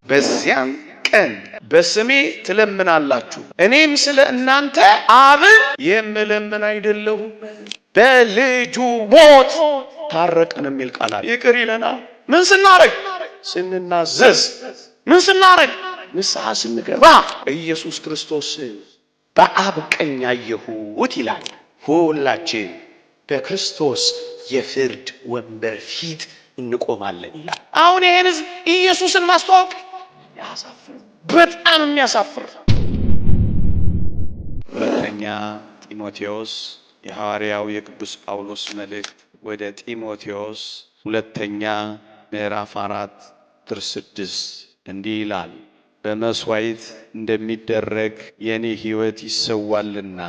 በዚያን ቀን በስሜ ትለምናላችሁ፣ እኔም ስለ እናንተ አብን የምለምን አይደለሁም። በልጁ ሞት ታረቅን የሚል ቃል አለ። ይቅር ይለናል። ምን ስናረግ? ስንናዘዝ። ምን ስናረግ? ንስሐ ስንገባ። ኢየሱስ ክርስቶስ በአብ ቀኝ አየሁት ይላል። ሁላችን በክርስቶስ የፍርድ ወንበር ፊት እንቆማለን ይላል። አሁን ይሄን ኢየሱስን ማስተዋወቅ ያሳፍር፣ በጣም የሚያሳፍር። ሁለተኛ ጢሞቴዎስ የሐዋርያው የቅዱስ ጳውሎስ መልእክት ወደ ጢሞቴዎስ ሁለተኛ ምዕራፍ 4:6 እንዲህ ይላል። በመስዋዕት እንደሚደረግ የኔ ሕይወት ይሰዋልና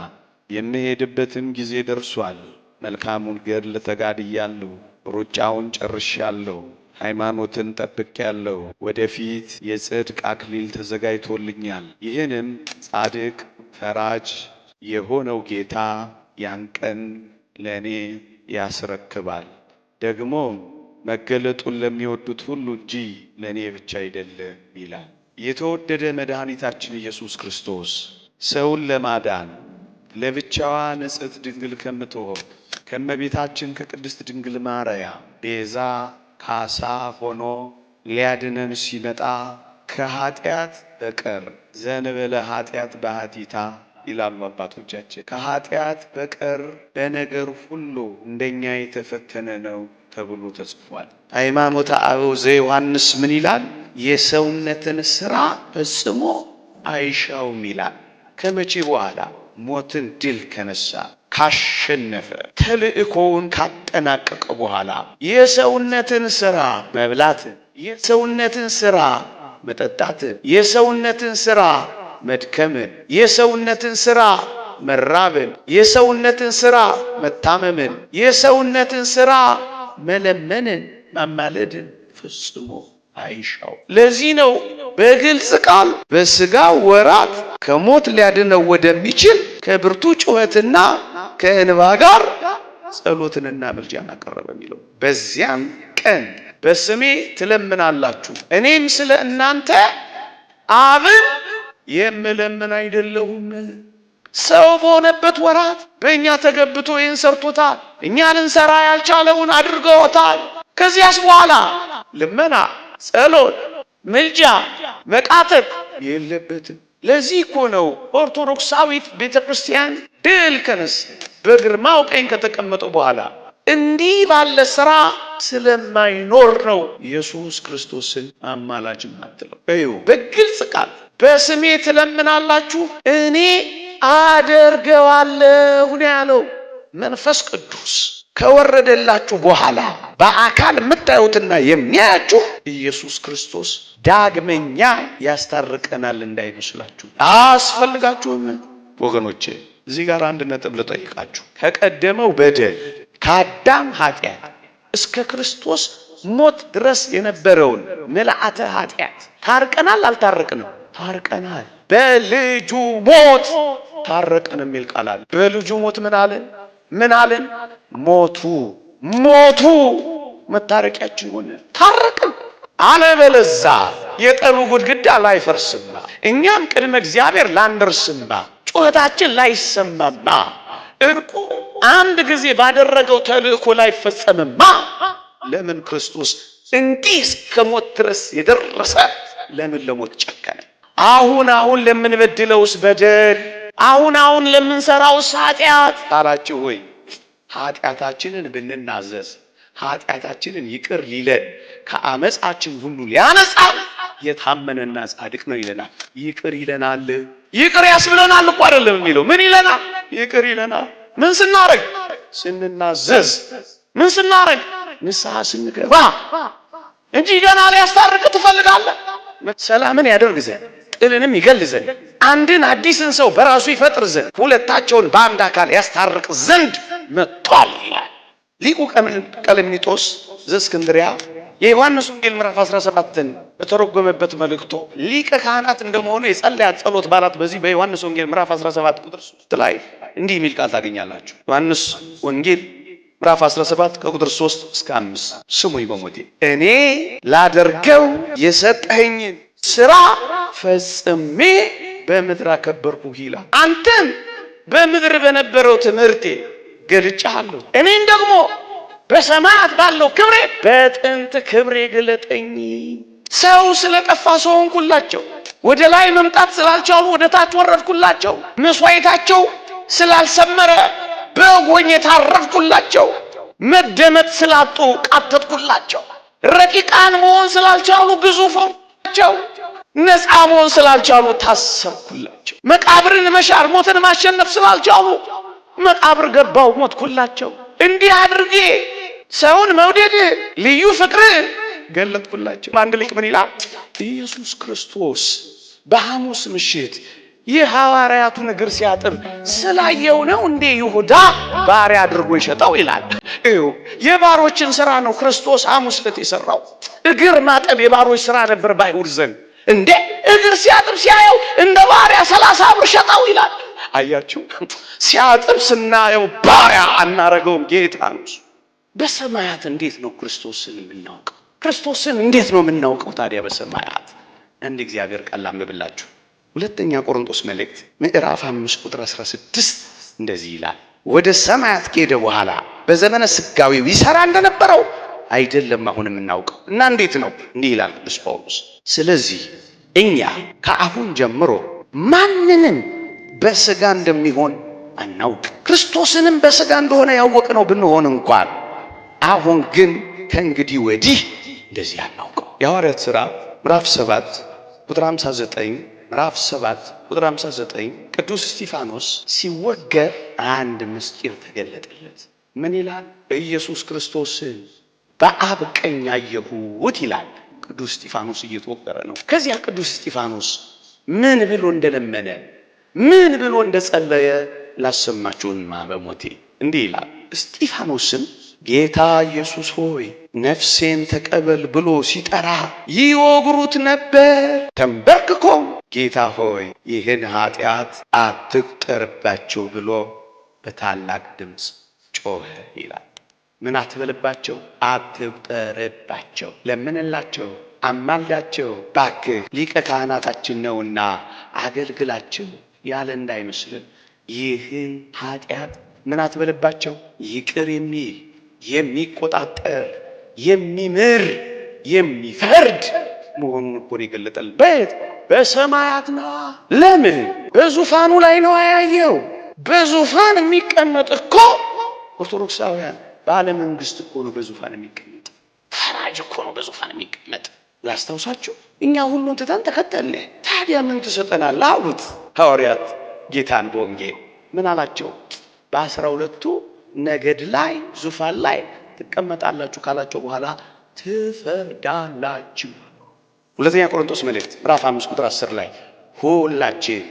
የምሄድበትም ጊዜ ደርሷል። መልካሙን ገድል ተጋድያለሁ፣ ሩጫውን ጨርሻለሁ፣ ሃይማኖትን ጠብቄያለሁ። ወደፊት የጽድቅ አክሊል ተዘጋጅቶልኛል። ይህንም ጻድቅ ፈራጅ የሆነው ጌታ ያን ቀን ለእኔ ያስረክባል። ደግሞ መገለጡን ለሚወዱት ሁሉ እንጂ ለእኔ ብቻ አይደለም ይላል። የተወደደ መድኃኒታችን ኢየሱስ ክርስቶስ ሰውን ለማዳን ለብቻዋ ንጽሕት ድንግል ከምትሆን ከእመቤታችን ከቅድስት ድንግል ማርያም ቤዛ ካሳ ሆኖ ሊያድነን ሲመጣ ከኃጢአት በቀር ዘንበለ ኃጢአት ባሕቲታ ይላሉ አባቶቻችን። ከኃጢአት በቀር በነገር ሁሉ እንደኛ የተፈተነ ነው ተብሎ ተጽፏል። ሃይማኖተ አበው ዘዮሐንስ ምን ይላል? የሰውነትን ሥራ ፈጽሞ አይሻውም ይላል። ከመቼ በኋላ? ሞትን ድል ከነሳ ካሸነፈ ተልእኮውን ካጠናቀቀ በኋላ የሰውነትን ሥራ መብላትን፣ የሰውነትን ሥራ መጠጣትን፣ የሰውነትን ሥራ መድከምን፣ የሰውነትን ሥራ መራብን፣ የሰውነትን ሥራ መታመምን፣ የሰውነትን ሥራ መለመንን፣ ማማለድን ፈጽሞ አይሻው። ለዚህ ነው በግልጽ ቃል በሥጋ ወራት ከሞት ሊያድነው ወደሚችል ከብርቱ ጩኸትና ከእንባ ጋር ጸሎትንና ምልጃን አቀረበ የሚለው። በዚያን ቀን በስሜ ትለምናላችሁ፣ እኔም ስለ እናንተ አብን የምለምን አይደለሁም። ሰው በሆነበት ወራት በእኛ ተገብቶ ይህን ሰርቶታል። እኛ ልንሰራ ያልቻለውን አድርገውታል። ከዚያስ በኋላ ልመና፣ ጸሎት፣ ምልጃ፣ መቃተት የለበትም። ለዚህ እኮ ነው ኦርቶዶክሳዊት ቤተ ክርስቲያን ድል ከነሳ በግርማው ቀኝ ከተቀመጠው በኋላ እንዲህ ባለ ሥራ ስለማይኖር ነው ኢየሱስ ክርስቶስን አማላጅ ማትለው። እዩ በግልጽ ቃል በስሜ ትለምናላችሁ እኔ አደርገዋለሁ ነው ያለው። መንፈስ ቅዱስ ከወረደላችሁ በኋላ በአካል የምታዩትና የሚያያችሁ ኢየሱስ ክርስቶስ ዳግመኛ ያስታርቀናል እንዳይመስላችሁ። አያስፈልጋችሁም ወገኖቼ። እዚህ ጋር አንድ ነጥብ ልጠይቃችሁ። ከቀደመው በደል ከአዳም ኃጢአት እስከ ክርስቶስ ሞት ድረስ የነበረውን ምልአተ ኃጢአት ታርቀናል አልታረቅንም? ታርቀናል። በልጁ ሞት ታረቅን የሚል ቃል አለ። በልጁ ሞት ምን አለን? ምን አለን? ሞቱ መታረቂያችን ሆነ፣ ታረቅን። አለበለዛ የጠሉ ግድግዳ ላይፈርስማ፣ እኛም ቅድመ እግዚአብሔር ላንደርስማ፣ ጩኸታችን ላይሰማማ፣ እርቁ አንድ ጊዜ ባደረገው ተልእኮ ላይፈጸምማ። ለምን ክርስቶስ እንዲህ እስከ ሞት ድረስ የደረሰ ለምን ለሞት ጨከነ? አሁን ለምንበድለውስ በደል፣ አሁን ለምንሰራውስ ኃጢአት አላችሁ ወይ? ኃጢአታችንን ብንናዘዝ ኃጢአታችንን ይቅር ሊለን ከአመፃችን ሁሉ ሊያነጻን የታመነና ጻድቅ ነው ይለናል። ይቅር ይለናል። ይቅር ያስብለናል እኮ አይደለም የሚለው። ምን ይለናል? ይቅር ይለናል። ምን ስናረግ? ስንናዘዝ። ምን ስናረግ? ንስሐ ስንገባ እንጂ ገና ሊያስታርቅ ትፈልጋለህ? ሰላምን ያደርግ ዘንድ ጥልንም ይገል ዘንድ አንድን አዲስን ሰው በራሱ ይፈጥር ዘንድ ሁለታቸውን በአንድ አካል ያስታርቅ ዘንድ መጥቷል። ሊቁ ቀለምኒጦስ ዘእስክንድርያ የዮሐንስ ወንጌል ምዕራፍ 17ን በተረጎመበት መልእክቱ ሊቀ ካህናት እንደመሆኑ የጸለያት ጸሎት ባላት በዚህ በዮሐንስ ወንጌል ምዕራፍ 17 ቁጥር 3 ላይ እንዲህ የሚል ቃል ታገኛላችሁ። ዮሐንስ ወንጌል ምዕራፍ 17 ከቁጥር 3 እስከ 5 ስሙኝ በሞቴ እኔ ላደርገው የሰጠኸኝን ስራ ፈጽሜ በምድር አከበርኩህ ይላል። አንተን በምድር በነበረው ትምህርቴ ገልጬሃለሁ፣ እኔን ደግሞ በሰማያት ባለው ክብሬ በጥንት ክብሬ ግለጠኝ። ሰው ስለጠፋ ሰው ሆንኩላቸው። ወደ ላይ መምጣት ስላልቻሉ ወደ ታች ወረድኩላቸው። መስዋዕታቸው ስላልሰመረ በጎኝ ታረድኩላቸው። መደመጥ ስላጡ ቃተትኩላቸው። ረቂቃን መሆን ስላልቻሉ ግዙፍ ሆንኩላቸው። ነፃ መሆን ስላልቻሉ ታሰርኩላቸው። መቃብርን መሻር ሞትን ማሸነፍ ስላልቻሉ መቃብር ገባው ሞትኩላቸው። እንዲህ አድርጌ ሰውን መውደድ ልዩ ፍቅር ገለጥኩላቸው። አንድ ሊቅ ምን ይላል? ኢየሱስ ክርስቶስ በሐሙስ ምሽት የሐዋርያቱን እግር ሲያጥብ ስላየው ነው እንዴ ይሁዳ ባሪያ አድርጎ ይሸጠው ይላል። የባሮችን ስራ ነው ክርስቶስ ሐሙስ ዕለት የሰራው። እግር ማጠብ የባሮች ስራ ነበር ባይሁድ ዘንድ። እንዴ እግር ሲያጥብ ሲያየው እንደ ባሪያ 30 ብር ሸጠው ይላል። አያችሁ፣ ሲያጥብ ስናየው ባሪያ አናረገውም፣ ጌታ ነው። በሰማያት እንዴት ነው ክርስቶስን የምናውቀው? ክርስቶስን እንዴት ነው የምናውቀው ታዲያ በሰማያት? እንደ እግዚአብሔር ቃል አንብብላችሁ ሁለተኛ ቆሮንቶስ መልእክት ምዕራፍ 5 ቁጥር 16 እንደዚህ ይላል፣ ወደ ሰማያት ከሄደ በኋላ በዘመነ ስጋዊው ይሰራ እንደነበረው አይደለም አሁን የምናውቀው። እና እንዴት ነው? እንዲህ ይላል ቅዱስ ጳውሎስ፣ ስለዚህ እኛ ከአሁን ጀምሮ ማንንም በስጋ እንደሚሆን አናውቅ። ክርስቶስንም በስጋ እንደሆነ ያወቅነው ብንሆን እንኳን አሁን ግን ከእንግዲህ ወዲህ እንደዚህ አናውቀው። የሐዋርያት ሥራ ምዕራፍ 7 ቁጥር 59 ምዕራፍ 7 ቁጥር 59 ቅዱስ እስጢፋኖስ ሲወገር አንድ ምስጢር ተገለጠለት። ምን ይላል? ኢየሱስ ክርስቶስን በአብ ቀኝ አየሁት ይላል። ቅዱስ እስጢፋኖስ እየተወገረ ነው። ከዚያ ቅዱስ እስጢፋኖስ ምን ብሎ እንደለመነ ምን ብሎ እንደጸለየ ላሰማችሁማ በሞቴ እንዲህ ይላል። እስጢፋኖስም ጌታ ኢየሱስ ሆይ ነፍሴን ተቀበል ብሎ ሲጠራ ይወግሩት ነበር። ተንበርክኮም ጌታ ሆይ ይህን ኃጢአት አትቁጠርባቸው ብሎ በታላቅ ድምፅ ጮኸ ይላል። ምን አትበልባቸው? አትቁጠርባቸው። ለምንላቸው፣ አማልዳቸው፣ ባክህ ሊቀ ካህናታችን ነውና አገልግላቸው ያለ እንዳይመስልን ይህን ኃጢአት ምን አትበልባቸው? ይቅር የሚል የሚቆጣጠር የሚምር የሚፈርድ መሆኑን እኮ የገለጠልን በሰማያት ነው። ለምን? በዙፋኑ ላይ ነው ያየው። በዙፋን የሚቀመጥ እኮ ኦርቶዶክሳውያን ባለ መንግስት እኮ ነው በዙፋን የሚቀመጥ። ፈራጅ እኮ ነው በዙፋን የሚቀመጥ። ላስታውሳችሁ፣ እኛ ሁሉን ትተን ተከተልን። ታዲያ ምን ትሰጠናል አሉት ሐዋርያት ጌታን በወንጌል ምን አላቸው? በ12ቱ ነገድ ላይ ዙፋን ላይ ትቀመጣላችሁ ካላቸው በኋላ ትፈርዳላችሁ። ሁለተኛ ቆሮንቶስ መልእክት ምዕራፍ 5 ቁጥር 10 ላይ ሁላችን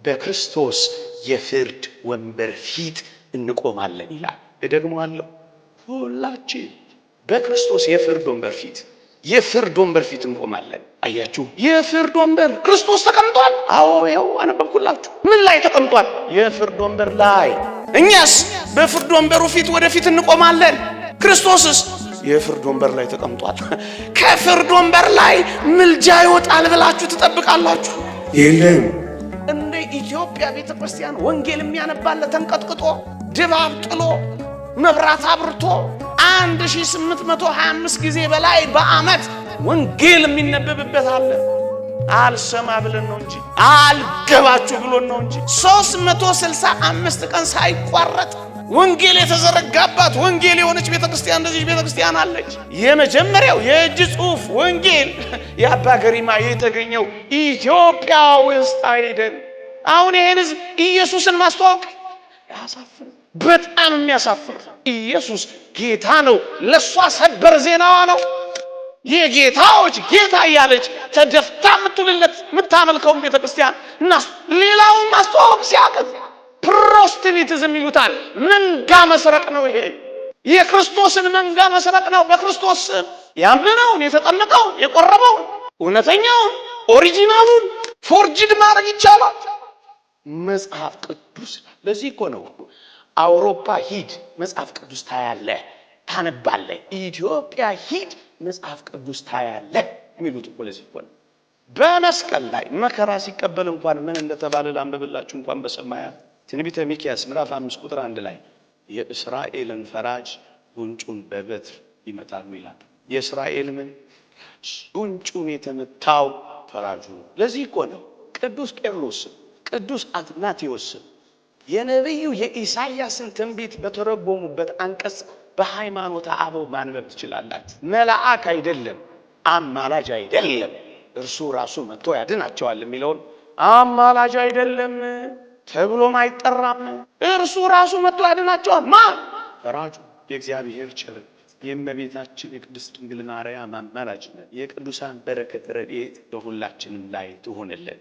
በክርስቶስ የፍርድ ወንበር ፊት እንቆማለን ይላል። እደግመዋለሁ፣ ሁላችን በክርስቶስ የፍርድ ወንበር ፊት እንቆማለን። አያችሁ፣ የፍርድ ወንበር ክርስቶስ ተቀምጧል። አዎ ይኸው አነበብኩላችሁ። ምን ላይ ተቀምጧል? የፍርድ ወንበር ላይ። እኛስ በፍርድ ወንበሩ ፊት ወደፊት እንቆማለን። ክርስቶስስ የፍርድ ወንበር ላይ ተቀምጧል። ከፍርድ ወንበር ላይ ምልጃ ይወጣል ብላችሁ ትጠብቃላችሁ? የለም። እንደ ኢትዮጵያ ቤተክርስቲያን ወንጌል የሚያነባለ ተንቀጥቅጦ ድባብ ጥሎ መብራት አብርቶ 1825 ጊዜ በላይ በዓመት ወንጌል የሚነበብበት አለ። አልሰማ ብለን ነው እንጂ አልገባችሁ ብሎን ነው እንጂ 365 ቀን ሳይቋረጥ ወንጌል የተዘረጋባት ወንጌል የሆነች ቤተክርስቲያን እንደዚህ ቤተክርስቲያን አለች። የመጀመሪያው የእጅ ጽሑፍ ወንጌል የአባ ገሪማ የተገኘው ኢትዮጵያ ውስጥ አይደል? አሁን ይሄን ህዝብ ኢየሱስን ማስተዋወቅ ያሳፍር፣ በጣም የሚያሳፍር። ኢየሱስ ጌታ ነው፣ ለሷ ሰበር ዜናዋ ነው። የጌታዎች ጌታ እያለች ተደፍታ የምትውልለት የምታመልከውን ቤተክርስቲያን እና ሌላውን ማስተዋወቅ ሲያቅት ፕሮስቲኒቲዝም ይሉታል። መንጋ መስረቅ ነው ይሄ። የክርስቶስን መንጋ መስረቅ ነው። በክርስቶስ ያመነውን የተጠመቀውን የቆረበውን እውነተኛውን ኦሪጂናሉን ፎርጅድ ማድረግ ይቻላል። መጽሐፍ ቅዱስ ለዚህ እኮ ነው አውሮፓ ሂድ መጽሐፍ ቅዱስ ታያለህ ታነባለህ፣ ኢትዮጵያ ሂድ መጽሐፍ ቅዱስ ታያለህ የሚሉት እኮ ለዚህ እኮ ነው። በመስቀል ላይ መከራ ሲቀበል እንኳን ምን እንደተባለ ላንብብላችሁ። እንኳን በሰማያት ትንቢተ ሚክያስ ምዕራፍ 5 ቁጥር 1 ላይ የእስራኤልን ፈራጅ ጉንጩን በበትር ይመታሉ ይላል። የእስራኤል ምን ጉንጩን የተመታው ፈራጁ ነው። ለዚህ እኮ ነው ቅዱስ ቄርሎስ ቅዱስ አትናቴዎስ የነቢዩ የኢሳይያስን ትንቢት በተረጎሙበት አንቀጽ በሃይማኖተ አበው ማንበብ ትችላላችሁ። መልአክ አይደለም፣ አማላጅ አይደለም፣ እርሱ ራሱ መጥቶ ያድናቸዋል የሚለውን አማላጅ አይደለም ተብሎም አይጠራም። እርሱ ራሱ መጥቶ ያድናቸዋል። ማን? ፈራጁ የእግዚአብሔር ቸርነት የእመቤታችን የቅድስት ድንግል ማርያም አማላጅነት የቅዱሳን በረከት ረድኤት በሁላችንም ላይ ትሆንልን።